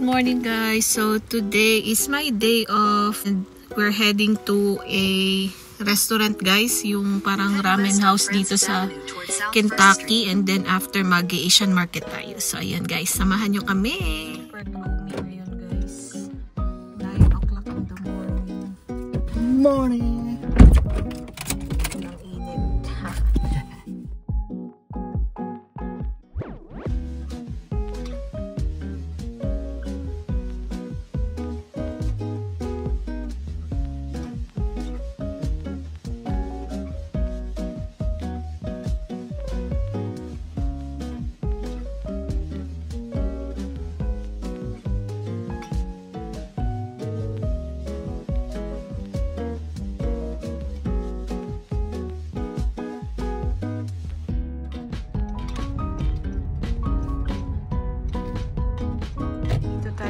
morning guys. So today is my day off and we're heading to a restaurant guys, yung parang ramen house dito sa Kentucky, and then after mag-Asian market tayo. So ayan guys, samahan nyo kami. Super gloomy ngayon guys. 9 o'clock in the morning. Morning! Ang init ha.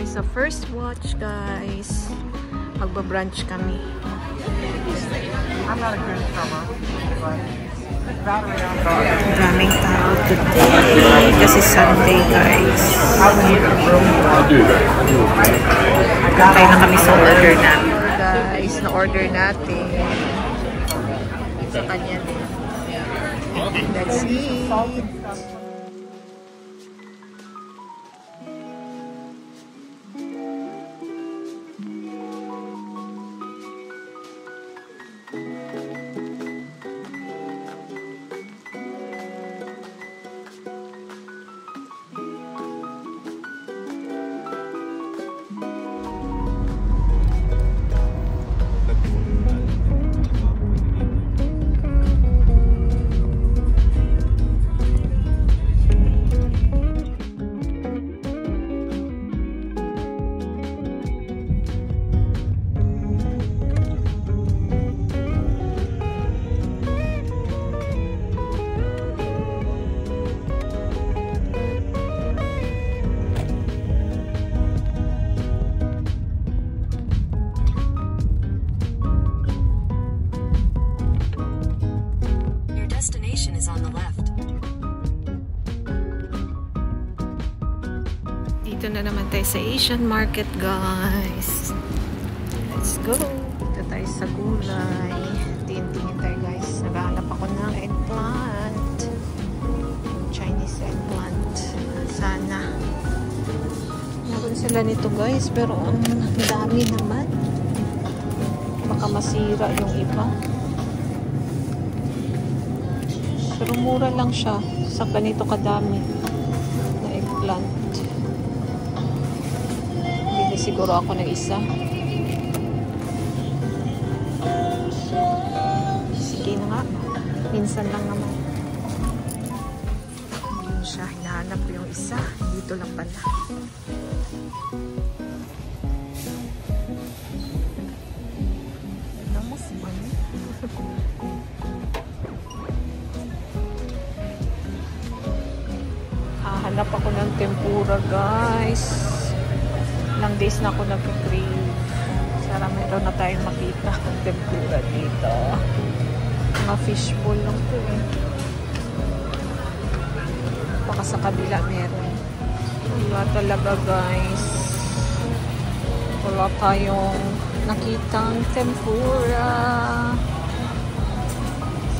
Sa first watch guys, magba-brunch kami. I'm not a good summer, but Maraming tao today kasi Sunday guys. Kantay na kami sa order namin. Guys, na-order natin sa kanya din. Let's eat. Is on the left. Dito na naman tayo sa Asian market guys. Let's go. Dito tayo sa gulay. Tingin tayo guys. Naghahanap ako ng eggplant. Chinese eggplant. Sana. Meron sila nito guys. Pero ang dami naman. Baka masira yung iba. Pero mura lang siya sa ganito kadami na eggplant. Bili siguro ako ng isa. Sige na nga. Minsan lang naman. Yun siya. Hinahanap ko yung isa. Dito lang pala. Namas ba niya? Hanap ako ng tempura guys. Ilang days na ako nag-crave. Sana meron na tayong makita ng tempura dito. Mga fishbowl lang po eh. Baka sa kabila meron. Wala talaga guys. Wala tayong nakitang tempura.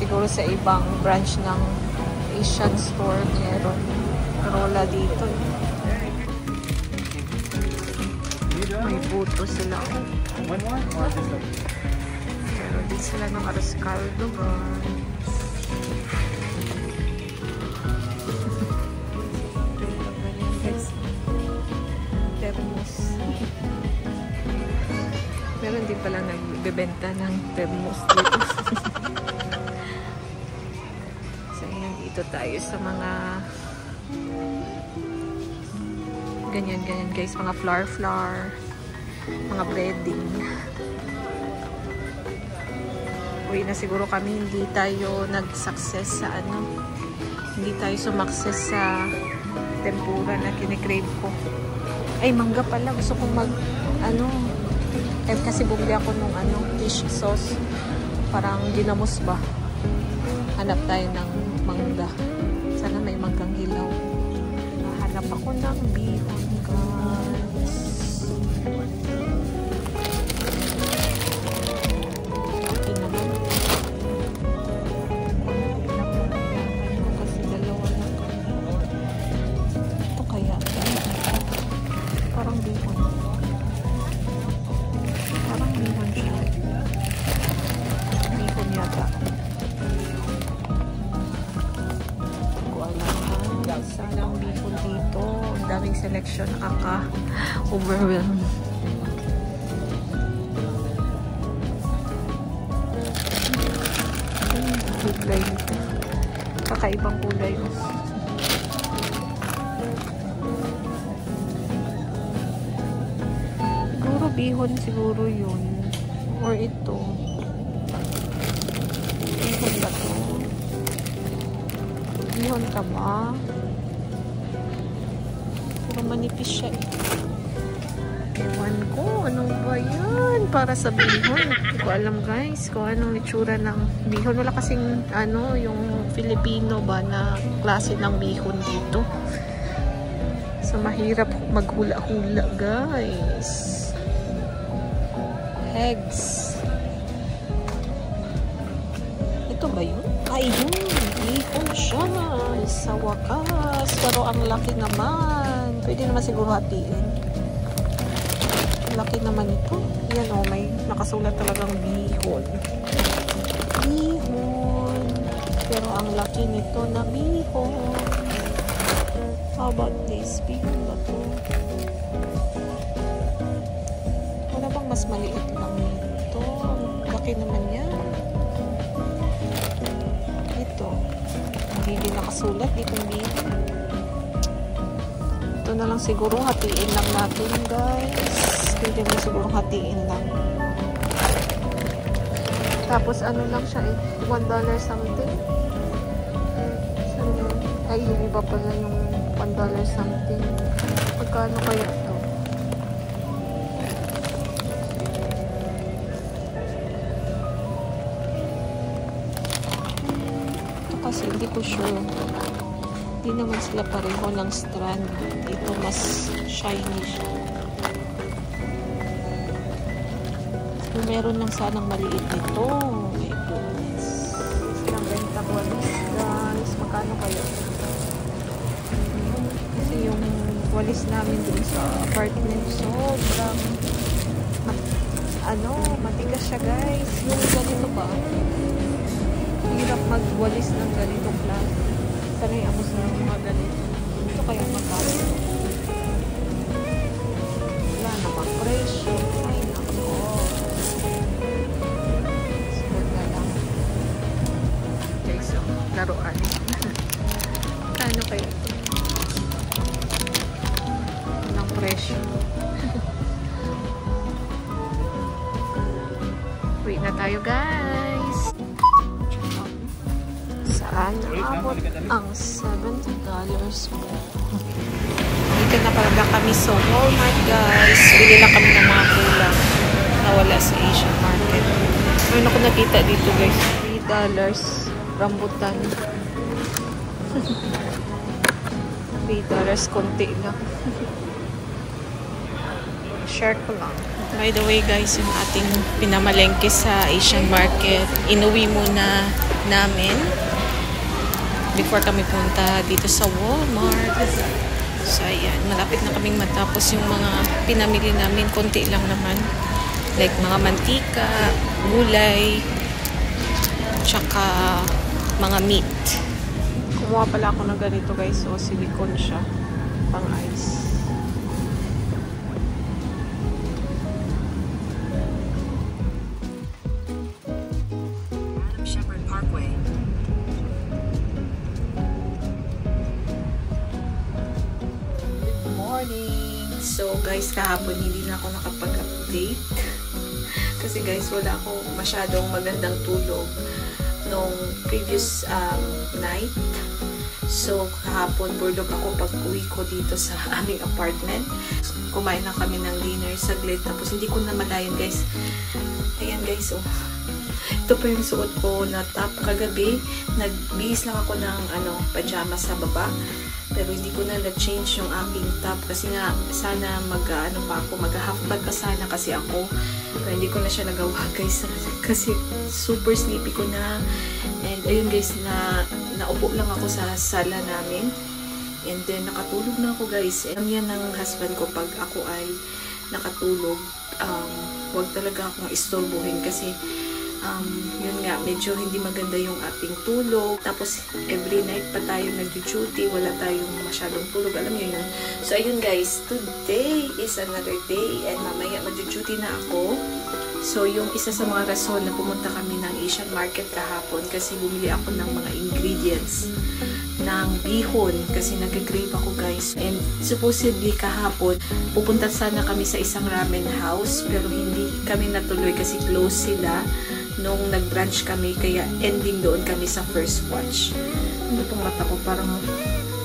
Siguro sa ibang branch ng Asian store meron. Rola dito. May buto sila. Pero din sila ng arroz caldo guys. Thermos. Meron din pala nagbebenta ng thermos dito. So yan, dito tayo sa mga ganyan guys, mga flour, mga breading. Uwi na siguro kami, hindi tayo nag-success sa hindi tayo sumakses sa tempura na kinikrave ko. Ay, mangga pala, gusto kong kasi bumili ako nung fish sauce, parang ginamos ba, hanap tayo ng mangga. Sana may manggang hilaw. Nahanap ako ng bihon guys. Kasi dalawa lang. Ito kaya. Parang bihon. Parang bihon siya. Bihon yata. Sana ang bihon dito. Ang daming selection. Nakaka-overwhelm. Kulay nito. Kakaibang kulay. Siguro bihon siguro yun. Or ito. Bihon ba to? Bihon ka ba? Pero manipis siya eh. Ewan ko, ano ba yan? Para sa bihon. Hindi ko alam guys kung anong itsura ng bihon. Wala kasing ano, yung Filipino ba na klase ng bihon dito. So mahirap maghula-hula guys. Eggs. Ito ba yun? Ay yun! Bihon siya! Sa wakas! Pero ang laki naman. Pwede naman siguro hatiin. Laki naman ito. Yan o, may nakasulat talagang bihon. Bihon. Pero ang laki nito na bihon. How about this? Bihon ba ito? Wala bang mas maliit lang nito? Ang laki naman yan. Ito. Hindi nakasulat itong bihon. Ito na lang siguro. Hatiin lang natin guys. Pwede mo siguro hatiin lang. Tapos ano lang siya eh. $1 something. So, ay yung iba pala yung $1 something. Pagkano kaya ito? Ito kasi hindi ko sure. Hindi naman sila pareho ng strand. Ito mas shiny siya. Meron lang sanang maliit nito. My goodness. Silang rentable guys. Magkano kayo? Kasi yung walis namin dun sa apartment sobrang matigas siya guys. Yung ganito ba? Hirap magwalis ng ganitong klase. Sanay ako sa mga ganito. Ito kaya magkano? Wala namang presyo. Ay nako. Laruan. Ano kayo ito? Anong presyo? Wait na tayo guys. Saan naabot ang $70 po? Dito na pala kami sa Walmart guys. Bili lang kami ng mga kulang na wala sa Asian market. Mayroon ako nakita dito guys. $3. Rambutan. $3 konti lang. Share ko lang. By the way guys, yung ating pinamalengke sa Asian market, inuwi muna namin before kami punta dito sa Walmart. So ayan, malapit na kaming matapos yung mga pinamili namin. Konti lang naman. Like mga mantika, gulay, tsaka mga meat. Kumuha pala ako ng ganito guys. So, silicone siya. Pang ice. Shepherd Parkway. Good morning! So guys, kahapon hindi na ako nakapag-update. Kasi guys, wala ako masyadong magandang tulog nung previous night. So, kahapon, burdog ako pag uwi ko dito sa aming apartment. Kumain na kami ng dinner saglit. Tapos, hindi ko na malayan, guys. Ayan, guys, oh. Ito pa yung suot ko na top kagabi. Nagbihis lang ako ng pajama sa baba. Pero hindi ko na na-change yung aking top kasi nga sana mag-half bag pa sana kasi ako. Pero hindi ko na siya nagawa guys kasi super sleepy ko na. And ayun guys, naupo lang ako sa sala namin. And then nakatulog na ako guys. Alam yan ng husband ko pag ako ay nakatulog. Huwag talaga akong istorbohin kasi yun nga, medyo hindi maganda yung ating tulog. Tapos, every night pa tayo nag-duty. Wala tayong masyadong tulog. Alam niyo yun. So, ayun guys. Today is another day. And mamaya mag-duty na ako. So, yung isa sa mga rason na pumunta kami ng Asian Market kahapon kasi bumili ako ng mga ingredients ng bihon kasi nag-crave ako guys. And supposedly kahapon, pupunta sana kami sa isang ramen house pero hindi kami natuloy kasi close sila nung nag-brunch kami, kaya ending doon kami sa first watch. Ano itong mata ko? Parang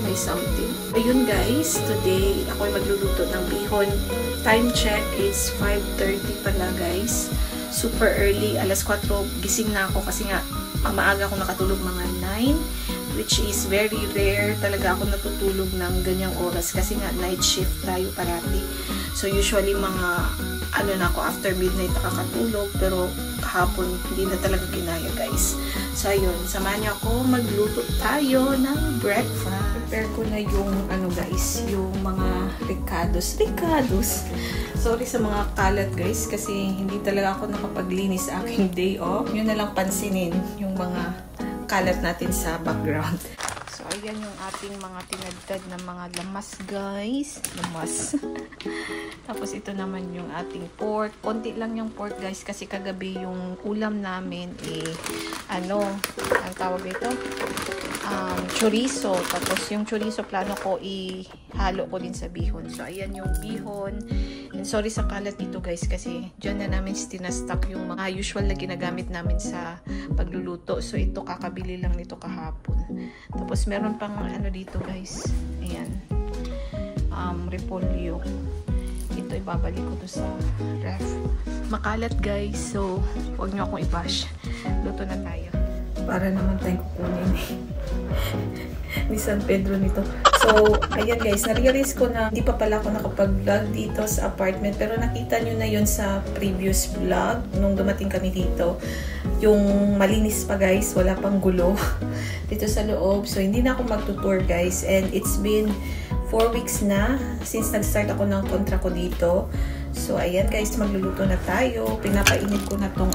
may something. Ayun guys, today ako ay magluluto ng bihon. Time check is 5:30 pala guys. Super early, alas 4 gising na ako kasi nga maaga ako nakatulog mga 9, which is very rare talaga ako natutulog ng ganyang oras kasi nga night shift tayo parati. So usually mga na ako after midnight nakakatulog pero kahapon hindi na talaga kinaya guys. So ayun, samahan niyo ako, magluto tayo ng breakfast. Prepare ko na yung guys, yung mga ricados. Sorry sa mga kalat guys kasi hindi talaga ako nakapaglinis sa aking day off. Yun na lang pansinin yung mga kalat natin sa background. So ayan yung ating mga tinadtad na mga lamas guys. Lamas. Tapos ito naman yung ating pork. Konti lang yung pork guys kasi kagabi yung ulam namin ang tawag ito? Chorizo. Tapos yung chorizo plano ko ihalo ko din sa bihon. So ayan yung bihon. And sorry sa kalat dito guys kasi dyan na namin tinastock yung mga usual na ginagamit namin sa pagluluto. So ito kakabili lang nito kahapon. Tapos meron pang dito guys. Ayan. Repolyo. Ito ibabalik ko to sa ref. Makalat guys. So huwag nyo akong i-bash. Luto na tayo. Para naman tayong kukunin ni San Pedro nito. So, ayan guys, na-realize ko na hindi pa pala ako nakapag-vlog dito sa apartment. Pero nakita nyo na yun sa previous vlog nung dumating kami dito. Yung malinis pa guys, wala pang gulo dito sa loob. So, hindi na ako mag-tour guys. And it's been 4 weeks na since nag-start ako ng kontra ko dito. So, ayan guys, magluluto na tayo. Pinapainit ko na tong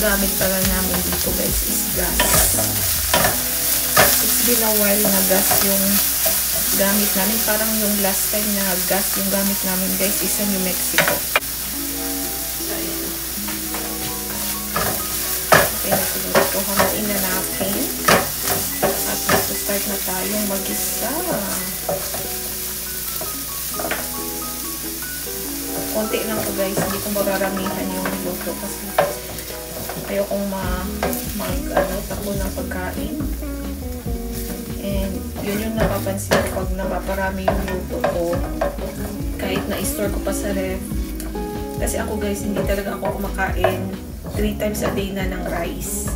gamit pala namin dito guys is gas. It's been a while na gas yung gamit namin. Parang yung last time na gas yung gamit namin guys is sa New Mexico. So, ayan. Okay na siguro ito. Hamain na natin. At start na tayong mag-isa. Konti lang ko guys. Hindi ko mararamihan yung luto kasi ayokong takbo ng pagkain. And yun yung napapansin ko pag napaparami yung luto ko. Kahit na-store ko pa sa ref. Kasi ako guys, hindi talaga ako kumakain 3 times a day na ng rice.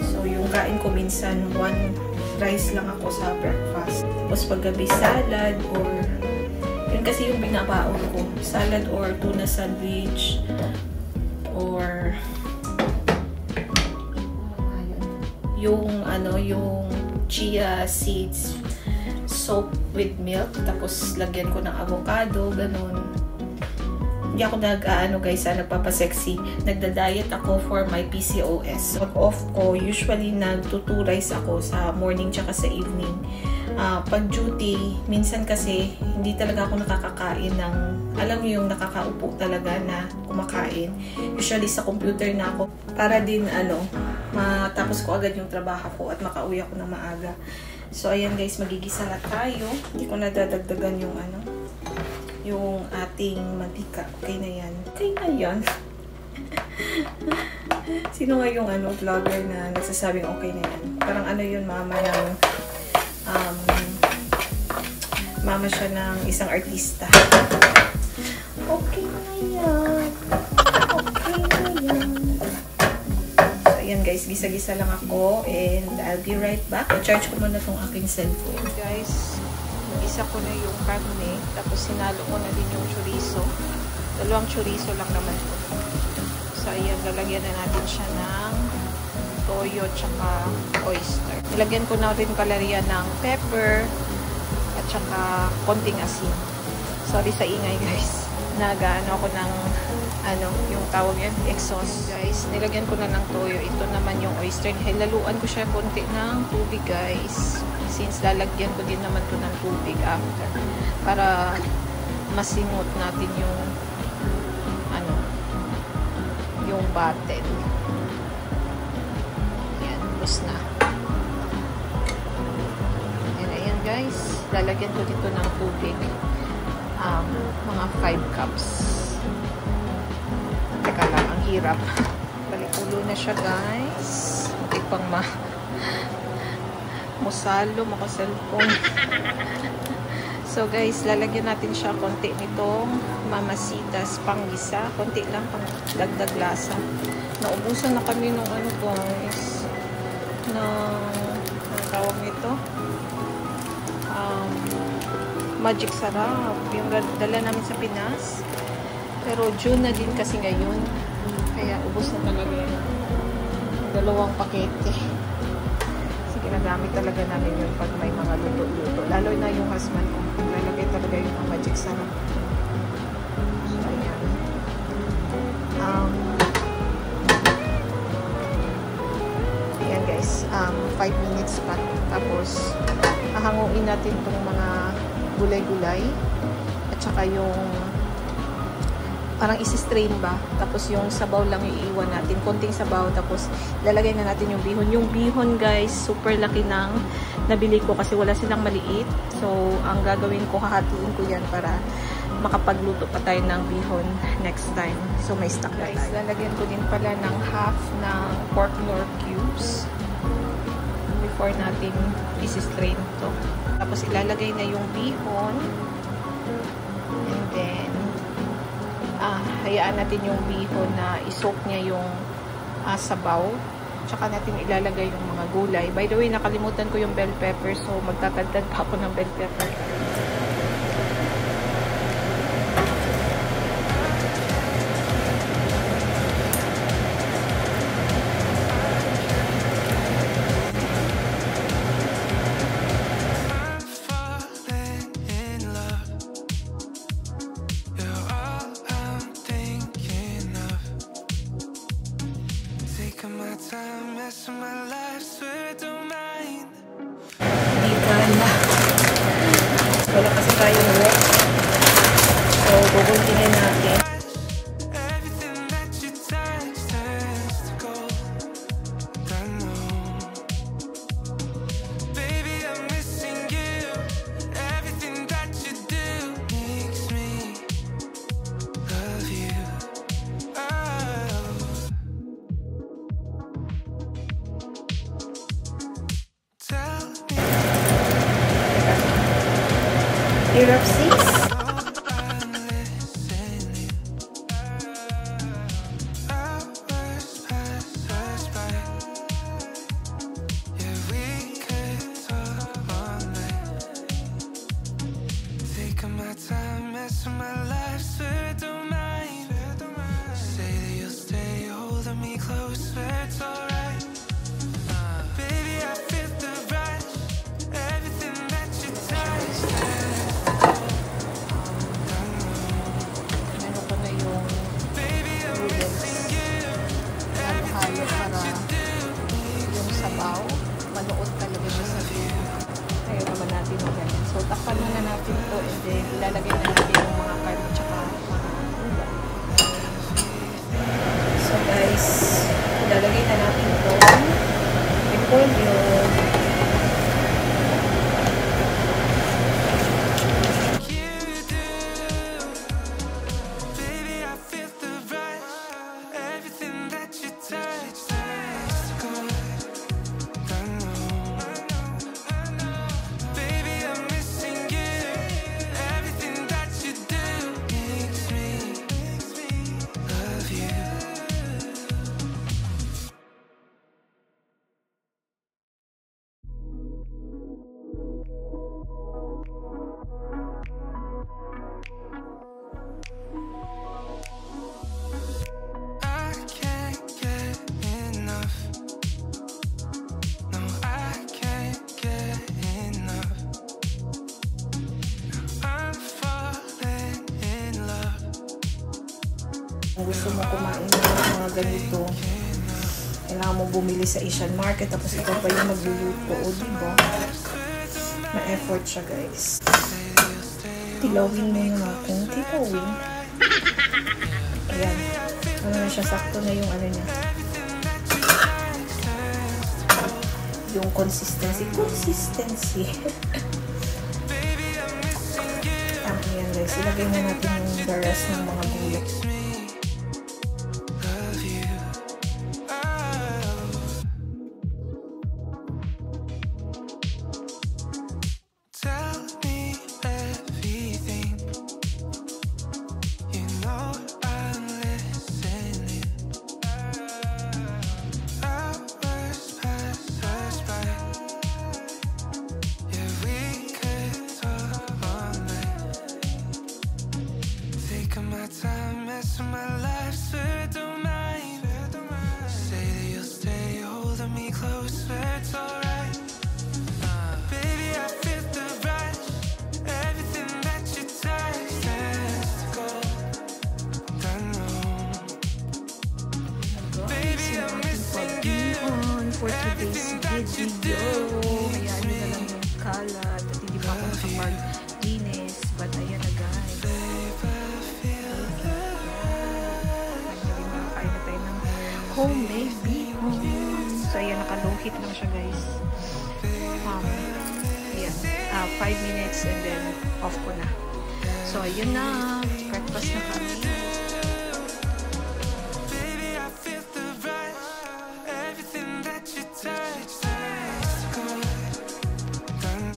So yung kain ko minsan 1 rice lang ako sa breakfast. Tapos paggabi salad or yun kasi yung binabaon ko. Salad or tuna sandwich or yung chia seeds soaked with milk tapos lagyan ko ng avocado, ganun. Hindi ako nagpapasexy. Nagda-diet ako for my PCOS. Pag off ko, usually nagtutu rice ako sa morning tsaka sa evening. Pag duty, minsan kasi hindi talaga ako nakakakain ng, alam niyo yung nakakaupo talaga na kumakain. Usually sa computer na ako para din matapos ko agad yung trabaho ko at makauwi ako ng maaga. So ayan guys, magigisa na tayo. Hindi ko nadadagdagan yung yung ating mantika. Okay na yan. Okay na yan. Sino nga yung vlogger na nagsasabing okay na yan? Parang yun mama ng Mama siya ng isang artista. Okay na yan. Okay na yan. So, ayan guys. Gisa-gisa lang ako. And I'll be right back. I-charge ko muna tong aking cellphone. Guys, isa ko na yung karne. Tapos sinalo ko na din yung chorizo. Dalawang chorizo lang naman po. So, ayan. Lalagyan na natin siya ng toyo tsaka oyster. Nilagyan ko na rin pala riyan ng pepper at tsaka konting asin. Sorry sa ingay guys. Nagaano ako ng yung tawag yan, exhaust guys. Nilagyan ko na ng toyo. Ito naman yung oyster. Hilaluan ko siya konti ng tubig guys. Since lalagyan ko din naman to ng tubig after. Para masingot natin yung yung batter. Na. Ayan guys, lalagyan ko dito ng tubig, mga 5 cups. Teka lang, ang hirap. Balikulo na siya guys. Hindi pang musalo, makaselfone. So guys, lalagyan natin siya konti nitong mamasitas panggisa. Konti lang, pang dagdag lasa. Naubusan na kami nung guys, ang tawag nito magic sarap yung dala namin sa Pinas, pero June na din kasi ngayon, kaya ubos na talaga yun. 2 pakete kasi ginagamit talaga namin yun pag may mga luto-luto, lalo na yung husband ko lalagay talaga yun ang magic sarap. So ayan, ayan guys, 5 minutes pa. Tapos, hahanguin natin itong mga gulay-gulay. At saka yung parang isi-strain ba. Tapos yung sabaw lang yung iiwan natin. Konting sabaw. Tapos, lalagay na natin yung bihon. Yung bihon guys, super laki ng nabili ko kasi wala silang maliit. So, ang gagawin ko, hahatiin ko yan para makapagluto pa tayo ng bihon next time. So, may stock guys. Lalagyan ko din pala ng half ng pork lard cubes before natin isi-strain to. Tapos, ilalagay na yung bihon. And then, hayaan natin yung bihon na isoak niya yung sabaw. Tsaka natin ilalagay yung mga gulay. By the way, nakalimutan ko yung bell pepper. So, magtatagdag pa ako ng bell pepper. Wala kasi tayong work. So, bubuntinin natin. Year of 6. Manuot talaga siya sa video. Kaya naman natin yung ganyan. So, takpan muna natin ito and then ilalagay na natin yung mga carne tsaka mga ulam. So, guys, ilalagay na natin ito. Repolyo. Kung gusto mo kumain ng mga ganito, kailangan mo bumili sa Asian market, tapos ikaw pa yung magluluto, o diba? Ma-effort siya, guys. Tilawin mo natin. Tilawin. Ayan. Ano na siya, sakto na yung ano niya. Yung consistency. Ayan, guys. Ilagay na natin yung the rest ng mga gulay. For today's video, hayaan nyo na lang yung kalat at hindi pa ako nakapag-linis, but ayan na guys. Makakain na tayo ng homemade bihon. So ayan, naka-low heat lang siya guys. Ayan, 5 minutes and then off ko na. So ayun na, breakfast na kami.